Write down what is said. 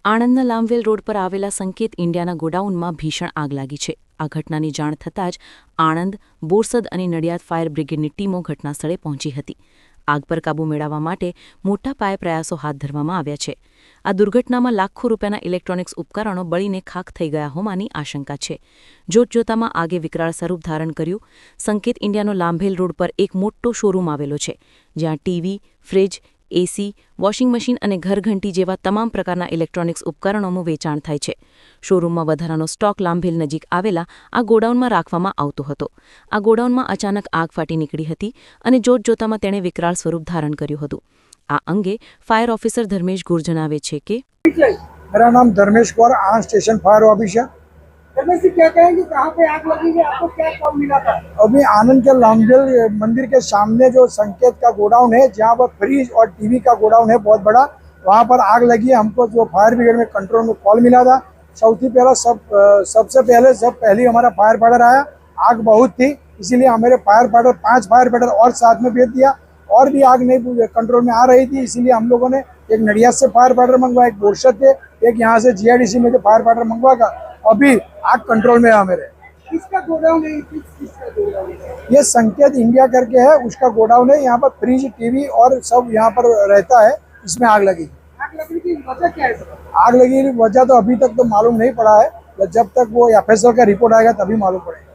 આણંદના લામવેલ road પર આવેલા સંકેત ઇન્ડિયાના ગોડાઉનમાં ભીષણ આગ લાગી છે. આ ઘટનાની જાણ થતાં જ આણંદ, બોરસદ અને નડિયાદ ફાયર બ્રિગેડની ટીમો ઘટનાસ્થળે પહોંચી હતી. આગ પર કાબૂ મેળવવા માટે મોટા પાયે પ્રયાસો હાથ ધરવામાં આવ્યા છે. આ દુર્ઘટનામાં લાખો રૂપિયાના ઇલેક્ટ્રોનિક્સ ઉપકરણો બળીને ખાખ થઈ ગયા હોવાની આશંકા છે. જોતજોતામાં આગે વિકરાળ સ્વરૂપ ધારણ કર્યું. સંકેત ઇન્ડિયાનો લામવેલ રોડ પર એક મોટો શોરૂમ આવેલો છે, જ્યાં ટીવી, ફ્રિજ, એસી, વોશિંગ મશીન અને ઘરઘંટી જેવા તમામ પ્રકારના ઇલેક્ટ્રોનિક્સ ઉપકરણોનું વેચાણ થાય છે. શોરૂમમાં વધારાનો સ્ટોક લામવેલ નજીક આવેલા આ ગોડાઉનમાં રાખવામાં આવતો હતો. આ ગોડાઉનમાં અચાનક આગ ફાટી નીકળી હતી અને જોતજોતામાં તેણે વિકરાળ સ્વરૂપ ધારણ કર્યું હતું. આ અંગે ફાયર ઓફિસર ધર્મેશ ગુર જણાવે છે કે मेरा नाम धर्मेश कौर, आनंद स्टेशन फायर ऑफिसर। धर्मेश जी, क्या कहेंगे कहाँ पे आग लगी है, आपको क्या कॉल मिला था? अभी आनंद के लामवेल मंदिर के सामने जो संकेत का गोडाउन है, जहाँ पर फ्रिज और टीवी का गोडाउन है बहुत बड़ा, वहाँ पर आग लगी है। हमको जो फायर ब्रिगेड में कंट्रोल में कॉल मिला था, सबसे पहले हमारा फायर फाइटर आया। आग बहुत थी, इसीलिए हमारे फायर फाइटर 5 फायर फाइटर और साथ में भेज दिया। और भी आग नहीं कंट्रोल में आ रही थी, इसीलिए हम लोगों ने एक नडियाद से फायर फाइटर मंगवाया, एक बोरसद से, एक यहाँ से जीआईडीसी में से फायर फाइटर मंगवा कर अभी आग कंट्रोल में है मेरे। किसका गोडाउन है? किसका गोडाउन है? ये संकेत इंडिया करके है, उसका गोडाउन है। यहाँ पर फ्रिज, टीवी और सब यहाँ पर रहता है। इसमें आग लगी। आग लगने की वजह क्या है सर? आग लगी वजह तो अभी तक तो मालूम नहीं पड़ा है, जब तक वो एफएसएल का रिपोर्ट आएगा तभी मालूम पड़ेगा।